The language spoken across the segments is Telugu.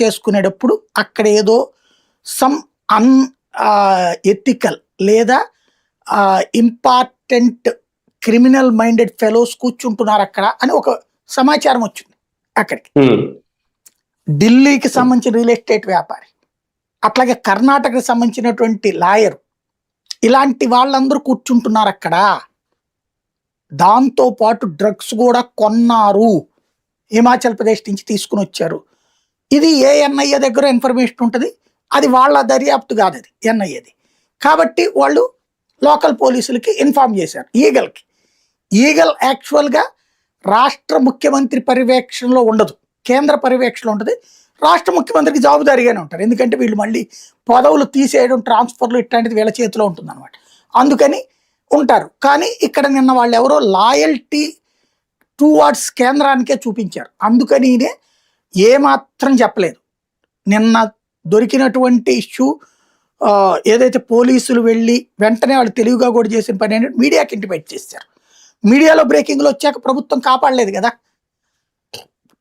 చేసుకునేటప్పుడు అక్కడ ఏదో సమ్ అన్ ఎథికల్ లేదా ఇంపార్టెంట్ క్రిమినల్ మైండెడ్ ఫెలోస్ కూర్చుంటున్నారు అక్కడ అని ఒక సమాచారం వచ్చింది అక్కడికి. ఢిల్లీకి సంబంధించిన రియల్ ఎస్టేట్ వ్యాపారి, అట్లాగే కర్ణాటకకి సంబంధించినటువంటి లాయర్, ఇలాంటి వాళ్ళందరూ కూర్చుంటున్నారు అక్కడ. దాంతో పాటు డ్రగ్స్ కూడా కొన్నారు, హిమాచల్ ప్రదేశ్ నుంచి తీసుకుని వచ్చారు. ఇది ఏ ఎన్ఐఏ దగ్గర ఇన్ఫర్మేషన్ ఉంటుంది, అది వాళ్ళ దర్యాప్తు కాదు, అది ఎన్ఐఏది. కాబట్టి వాళ్ళు లోకల్ పోలీసులకి ఇన్ఫార్మ్ చేశారు, ఈగల్కి. ఈగల్ యాక్చువల్గా రాష్ట్ర ముఖ్యమంత్రి పర్యవేక్షణలో ఉండదు, కేంద్ర పర్యవేక్షణలో ఉంటుంది. రాష్ట్ర ముఖ్యమంత్రికి జవాబుదారీగానే ఉంటారు, ఎందుకంటే వీళ్ళు మళ్ళీ పదవులు తీసేయడం, ట్రాన్స్ఫర్లు ఇట్లాంటిది వీళ్ళ చేతిలో ఉంటుంది అనమాట. అందుకని ఉంటారు. కానీ ఇక్కడ నిన్న వాళ్ళు ఎవరో లాయల్టీ టువార్డ్స్ కేంద్రానికే చూపించారు. అందుకని ఏమాత్రం చెప్పలేదు. నిన్న దొరికినటువంటి ఇష్యూ ఏదైతే పోలీసులు వెళ్ళి వెంటనే వాళ్ళు తెలివిగా కూడా చేసిన పని ఏంటంటే మీడియాకి ఇంటిమేట్ చేశారు. మీడియాలో బ్రేకింగ్లు వచ్చాక ప్రభుత్వం కాపాడలేదు కదా,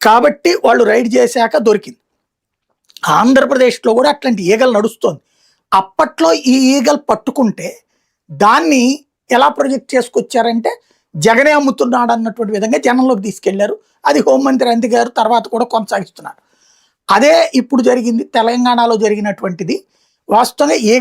కాబట్టి వాళ్ళు రైడ్ చేశాక దొరికింది. ఆంధ్రప్రదేశ్లో కూడా అట్లాంటి ఈగలు నడుస్తోంది. అప్పట్లో ఈ ఈగలు పట్టుకుంటే దాన్ని ఎలా ప్రొజెక్ట్ చేసుకొచ్చారంటే జగనే అమ్ముతున్నాడు అన్నటువంటి విధంగా జనంలోకి తీసుకెళ్లారు. అది హోంమంత్రి అంతి గారు తర్వాత కూడా కొనసాగిస్తున్నారు. అదే ఇప్పుడు జరిగింది, తెలంగాణలో జరిగినటువంటిది. వాస్తవంగా ఈగ